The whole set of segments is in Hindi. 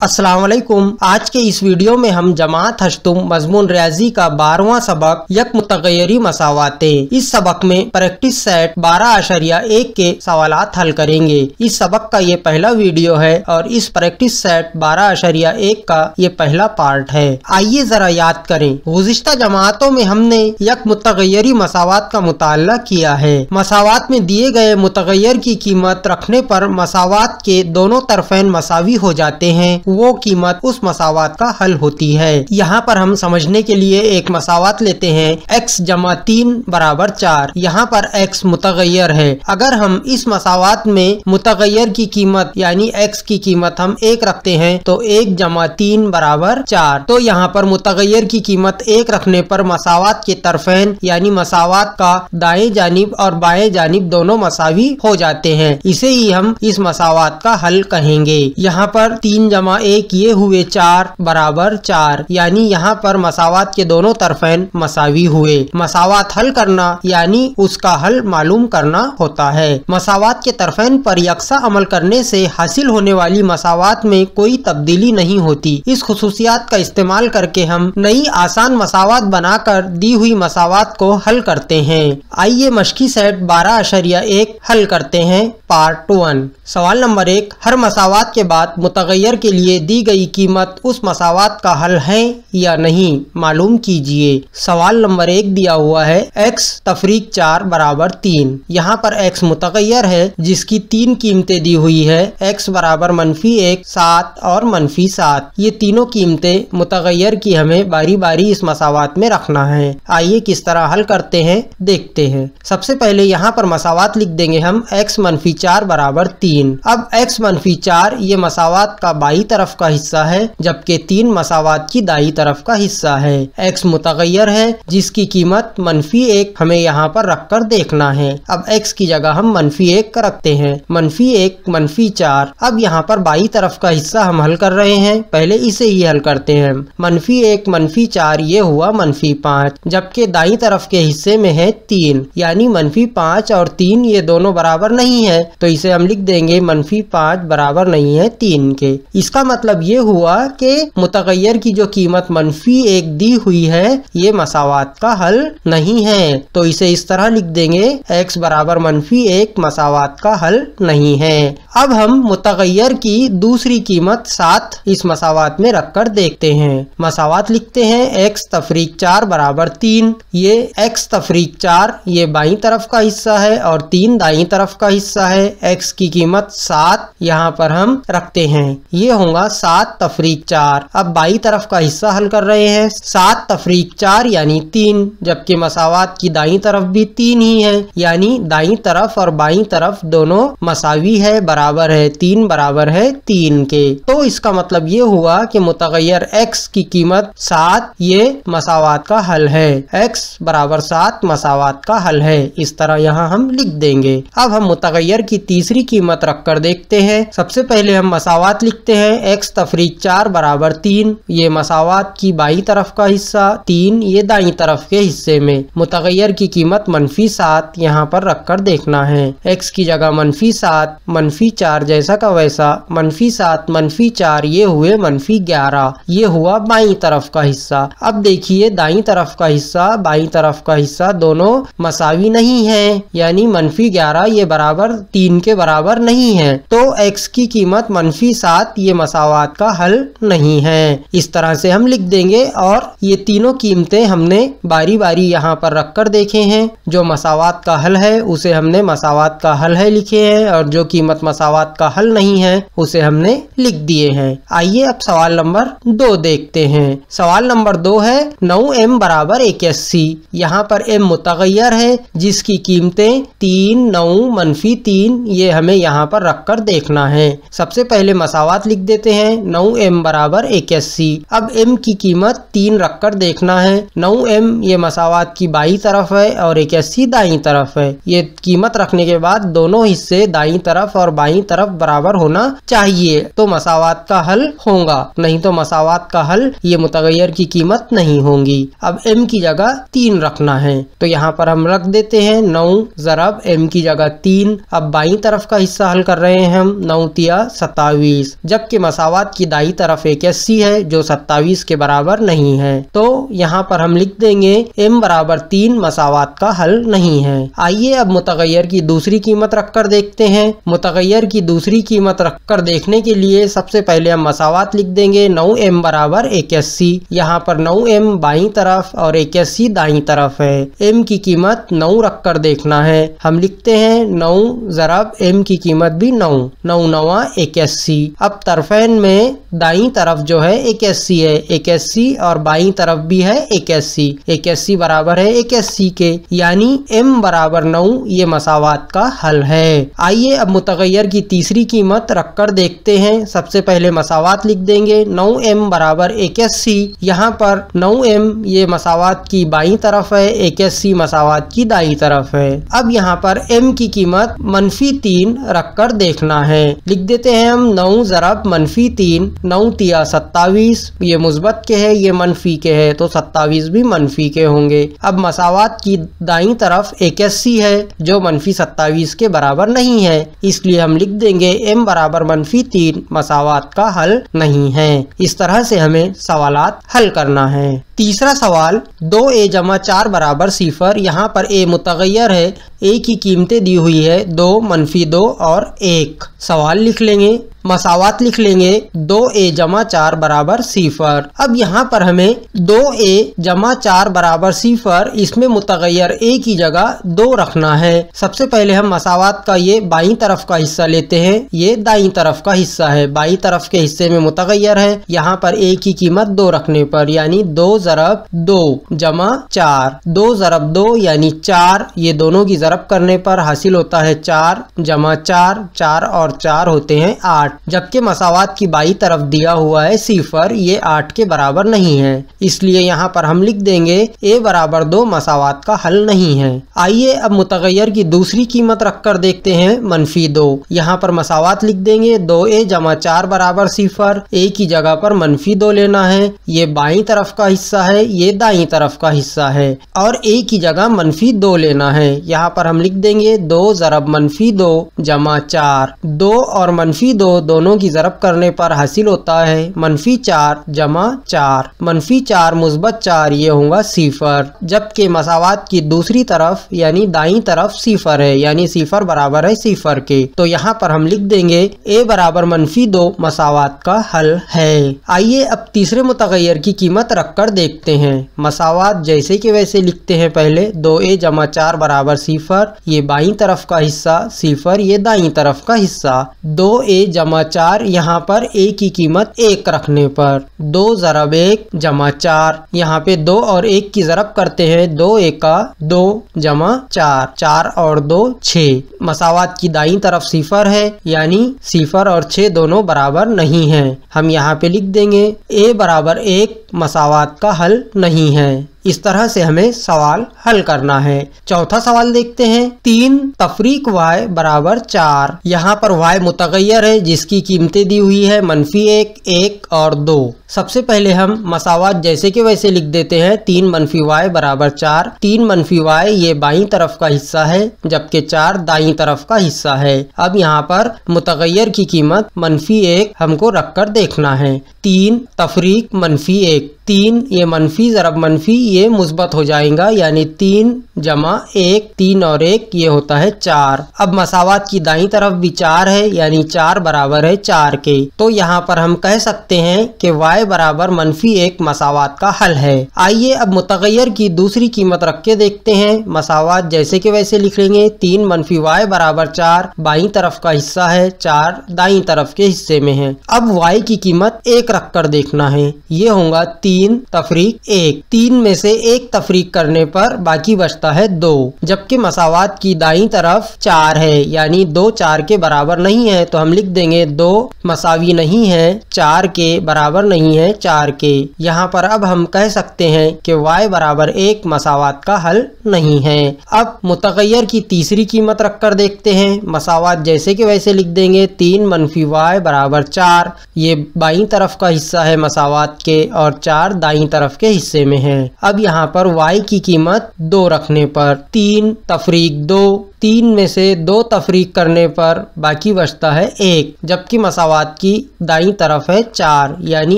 अस्सलाम वालेकुम। आज के इस वीडियो में हम जमात हश्तुम मजमून रियाजी का 12वां सबक यक मुतगय्यरी मसावातें। इस सबक में प्रैक्टिस सेट 12.1 के सवालात हल करेंगे। इस सबक का ये पहला वीडियो है और इस प्रैक्टिस सेट 12.1 का ये पहला पार्ट है। आइए जरा याद करें, गुज़िश्ता जमातों में हमने यक मुतगय्यरी मसावात का मुताला किया है। मसावात में दिए गए मुतगय्यर की कीमत रखने पर मसावात के दोनों तरफैन मसावी हो जाते हैं, वो कीमत उस मसावात का हल होती है। यहाँ पर हम समझने के लिए एक मसावात लेते हैं, x जमा 3 बराबर 4। यहाँ पर x मुतगय्यर है। अगर हम इस मसावात में मुतगय्यर की कीमत यानी x की कीमत हम 1 रखते हैं तो 1 जमा 3 बराबर 4। तो यहाँ पर मुतगय्यर की कीमत 1 रखने पर मसावात के तरफैन यानी मसावात का दाएं जानिब और बाएं जानिब दोनों मसावी हो जाते हैं। इसे ही हम इस मसावात का हल कहेंगे। यहाँ पर 3 जमा 1 ये हुए 4 बराबर 4, यानी यहाँ पर मसावात के दोनों तरफैन मसावी हुए। मसावात हल करना यानी उसका हल मालूम करना होता है। मसावात के तरफैन पर यकसा अमल करने से हासिल होने वाली मसावात में कोई तब्दीली नहीं होती। इस खुसूसियात का इस्तेमाल करके हम नई आसान मसावात बनाकर दी हुई मसावात को हल करते हैं। आइए मशकी सेट 12.1 हल करते हैं। पार्ट 1। सवाल नंबर 1, हर मसावात के बाद मुतगय्यर के लिए दी गई कीमत उस मसावात का हल है या नहीं, मालूम कीजिए। सवाल नंबर 1 दिया हुआ है x तफरीक 4 बराबर 3। यहाँ पर x मुतगय्यर है जिसकी 3 कीमतें दी हुई है, x बराबर -1, 7 और -7। ये तीनों कीमतें मुतगय्यर की हमें बारी बारी इस मसावात में रखना है। आइए किस तरह हल करते हैं देखते हैं। सबसे पहले यहाँ पर मसावात लिख देंगे हम x -4 बराबर 3। अब x -4 ये मसावात का बाई तरफ का हिस्सा है जबकि 3 मसावात की दाई तरफ का हिस्सा है। x मुतगय्यर है जिसकी कीमत -1 हमें यहाँ पर रखकर देखना है। अब x की जगह हम -1 रखते हैं, -1 -4। अब यहाँ पर बाई तरफ का हिस्सा हम हल कर रहे हैं, पहले इसे ही हल करते हैं। -1 -4 ये हुआ -5, जबकि दाई तरफ के हिस्से में है 3, यानी -5 और 3 ये दोनों बराबर नहीं है, तो इसे हम लिख देंगे -5 बराबर नहीं है 3 के। इसका मतलब ये हुआ कि मुतगय्यर की जो कीमत -1 दी हुई है ये मसावात का हल नहीं है, तो इसे इस तरह लिख देंगे x बराबर -1 मसावात का हल नहीं है। अब हम मुतगय्यर की दूसरी कीमत 7 इस मसावात में रखकर देखते हैं। मसावात लिखते हैं x तफरीक 4 बराबर 3। ये x तफरीक 4 ये बाईं तरफ का हिस्सा है और 3 दाईं तरफ का हिस्सा है। x की कीमत 7 यहाँ पर हम रखते हैं, ये होगा 7 तफरीक 4। अब बाई तरफ का हिस्सा हल कर रहे हैं, 7 तफरीक 4 यानी 3, जबकि मसावात की दाईं तरफ भी 3 ही है, यानी दाईं तरफ और बाईं तरफ दोनों मसावी है, बराबर है, 3 बराबर है 3 के। तो इसका मतलब ये हुआ कि मुतगय्यर x की कीमत 7 ये मसावात का हल है। x बराबर 7 मसावात का हल है, इस तरह यहाँ हम लिख देंगे। अब हम मुतगय्यर की तीसरी कीमत रखकर देखते हैं। सबसे पहले हम मसावात लिखते हैं x तफरीक 4 बराबर 3। ये मसावात की बाई तरफ का हिस्सा, 3 ये दाई तरफ के हिस्से में। मुतगय्यर की कीमत -7 यहाँ पर रखकर देखना है। x की जगह -7 -4 जैसा का वैसा, -7 -4 ये हुए -11, ये हुआ बाई तरफ का हिस्सा। अब देखिए दाई तरफ का हिस्सा बाई तरफ का हिस्सा दोनों मसावी नहीं है, यानी -11 ये बराबर 3 के बराबर नहीं है, तो x की कीमत -7 ये मसावात का हल नहीं है। इस तरह से हम लिख देंगे और ये तीनों कीमतें हमने बारी बारी यहाँ पर रखकर देखे हैं। जो मसावात का हल है उसे हमने मसावात का हल है लिखे हैं और जो कीमत मसावात का हल नहीं है उसे हमने लिख दिए हैं। आइए अब सवाल नंबर 2 देखते हैं। सवाल नंबर 2 है 9m बराबर 81। यहाँ पर m मुतगय्यर है जिसकी कीमतें 3 9 -3 ये हमें यहाँ पर रखकर देखना है। सबसे पहले मसावात लिख देते हैं, 9m बराबर 81। अब m की कीमत 3 रखकर देखना है। 9m ये मसावात की बाई तरफ है और 81 दाईं तरफ है। ये कीमत रखने के बाद दोनों हिस्से दाईं तरफ और बाईं तरफ बराबर होना चाहिए, तो मसावात का हल होगा, नहीं तो मसावात का हल ये मुतगय्यर की कीमत नहीं होगी। अब m की जगह 3 रखना है, तो यहाँ पर हम रख देते हैं 9 ज़रब m की जगह 3। अब बाईं तरफ का हिस्सा हल कर रहे हैं हम, 9 तिया 27, जबकि मसावात की दाईं तरफ 81 है जो 27 के बराबर नहीं है। तो यहाँ पर हम लिख देंगे m बराबर 3 मसावात का हल नहीं है। आइए अब मुतगय्यर की दूसरी कीमत रखकर देखते हैं। मुतगय्यर की दूसरी कीमत रखकर देखने के लिए सबसे पहले हम मसावात लिख देंगे। 9m बराबर 81। यहाँ पर 9m बाईं तरफ और 81 दाईं तरफ है। m की कीमत 9 रखकर देखना है। हम लिखते हैं 9 ज़रब m की कीमत भी 9, 9 9 81। अब तरफैन में दाईं तरफ जो है 81 है, 81 और बाईं तरफ भी है 81, 81 बराबर है 81 के, यानी m बराबर 9 ये मसावात का हल है। आइए अब मुतगय्यर की तीसरी कीमत रखकर देखते हैं। सबसे पहले मसावात लिख देंगे। 9m बराबर 81। यहाँ पर 9m ये मसावात की बाईं तरफ है, 81 मसावात की दाईं तरफ है। अब यहाँ पर m की कीमत -3 रखकर देखना है। लिख देते हैं हम 9 ज़रब -3, 9 तिया 27, ये मुस्बत के है ये मनफी के है तो 27 भी मनफी के होंगे। अब मसावात की दाईं तरफ 81 है जो -27 के बराबर नहीं है, इसलिए हम लिख देंगे m बराबर -3 मसावात का हल नहीं है। इस तरह से हमें सवालात हल करना है। तीसरा सवाल 2a जमा 4 बराबर 0। यहाँ पर a मुतगय्यर है, a की कीमतें दी हुई है 2, -2 और 1। सवाल लिख लेंगे, मसावात लिख लेंगे। 2a जमा 4 बराबर 0। अब यहाँ पर हमें 2a जमा 4 बराबर 0 इसमें मुतगय्यर a की जगह 2 रखना है। सबसे पहले हम मसावात का ये बाईं तरफ का हिस्सा लेते हैं, ये दाईं तरफ का हिस्सा है। बाईं तरफ के हिस्से में मुतगय्यर है, यहाँ पर a की कीमत 2 रखने पर यानी 2 ज़रब 2 जमा 4, 2 ज़रब 2 यानी 4, ये दोनों की ज़रब करने पर हासिल होता है 4 जमा 4, 4 और 4 होते हैं 8। जबकि मसावात की बाईं तरफ दिया हुआ है 0, ये 8 के बराबर नहीं है, इसलिए यहाँ पर हम लिख देंगे a बराबर 2 मसावात का हल नहीं है। आइए अब मुतगय्यर की दूसरी कीमत रखकर देखते हैं -2। यहाँ पर मसावात लिख देंगे। 2a जमा 4 बराबर 0, a की जगह पर -2 लेना है। ये बाईं तरफ का हिस्सा है, ये दाईं तरफ का हिस्सा है और a की जगह -2 लेना है। यहाँ पर हम लिख देंगे 2 ज़रब -2 जमा 4, 2 और -2 दोनों की ज़रब करने पर हासिल होता है -4 जमा 4, -4 मुस्बत 4 ये होगा 0। जबकि मसावात की दूसरी तरफ यानी दाईं तरफ 0 है, यानी 0 बराबर है 0 के, तो यहाँ पर हम लिख देंगे a बराबर -2 मसावात का हल है। आइए अब तीसरे मुतगय्यर की कीमत रखकर देखते हैं। मसावात जैसे कि वैसे लिखते हैं। पहले 2a जमा 4 बराबर 0, ये बाईं तरफ का हिस्सा 0, ये दाईं तरफ का हिस्सा। 2a जमा 4 यहाँ पर a की कीमत 1 रखने पर 2 ज़रब 1 जमा 4, यहाँ पे 2 और 1 की ज़रब करते हैं। 2 1 2 जमा 4, 4 और 2 6। मसावात की दाईं तरफ 0 है, यानी 0 और 6 दोनों बराबर नहीं है। हम यहाँ पे लिख देंगे a बराबर 1 मसावात का हल नहीं है। इस तरह से हमें सवाल हल करना है। चौथा सवाल देखते हैं। 3 तफरीक y बराबर 4। यहाँ पर y मुतगय्यर है जिसकी कीमतें दी हुई है -1, 1 और 2। सबसे पहले हम मसावात जैसे कि वैसे लिख देते हैं। 3 -y बराबर 4। 3 -y ये बाईं तरफ का हिस्सा है जबकि 4 दाईं तरफ का हिस्सा है। अब यहाँ पर मुतगय्यर की कीमत -1 हमको रखकर देखना है। 3 तफरीक -1, 3 ये मनफी ज़रब मनफी ये मुस्बत हो जाएगा, यानी 3 जमा 1, 3 और 1 ये होता है 4। अब मसावात की दाईं तरफ भी 4 है, यानी 4 बराबर है 4 के, तो यहाँ पर हम कह सकते हैं कि y बराबर -1 मसावात का हल है। आइए अब मुतगय्यर की दूसरी कीमत रख के देखते हैं। मसावात जैसे कि वैसे लिख लेंगे। 3 -y बराबर 4, बाईं तरफ का हिस्सा है, 4 दाईं तरफ के हिस्से में है। अब y की कीमत 1 रख कर देखना है। ये होगा 3 तफरीक 1। 3 में से 1 तफरीक करने पर बाकी बचता है 2, जबकि मसावात की दाईं तरफ 4 है, यानी 2 4 के बराबर नहीं है, तो हम लिख देंगे 2 मसावी नहीं है 4 के बराबर नहीं है 4 के। यहाँ पर अब हम कह सकते हैं कि y बराबर 1 मसावात का हल नहीं है। अब मुतगय्यर की तीसरी कीमत रख कर देखते हैं। मसावात जैसे कि वैसे लिख देंगे। 3 -y बराबर 4, ये बाईं तरफ का हिस्सा है मसावात के और 4 दाईं तरफ के हिस्से में है। अब यहाँ पर y की कीमत 2 रखने पर 3 तफरीक 2, 3 में से 2 तफरीक करने पर बाकी बचता है 1, जबकि मसावात की दाईं तरफ है 4, यानी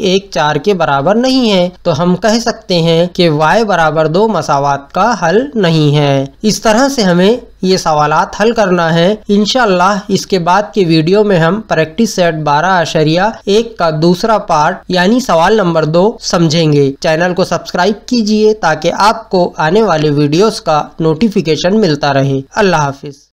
1 4 के बराबर नहीं है। तो हम कह सकते हैं कि y बराबर 2 मसावात का हल नहीं है। इस तरह से हमें ये सवालात हल करना है। इंशाअल्लाह इसके बाद के वीडियो में हम प्रैक्टिस सेट 12.1 का दूसरा पार्ट यानी सवाल नंबर 2 समझेंगे। चैनल को सब्सक्राइब कीजिए ताकि आपको आने वाले वीडियोस का नोटिफिकेशन मिलता रहे। अल्लाह हाफिज।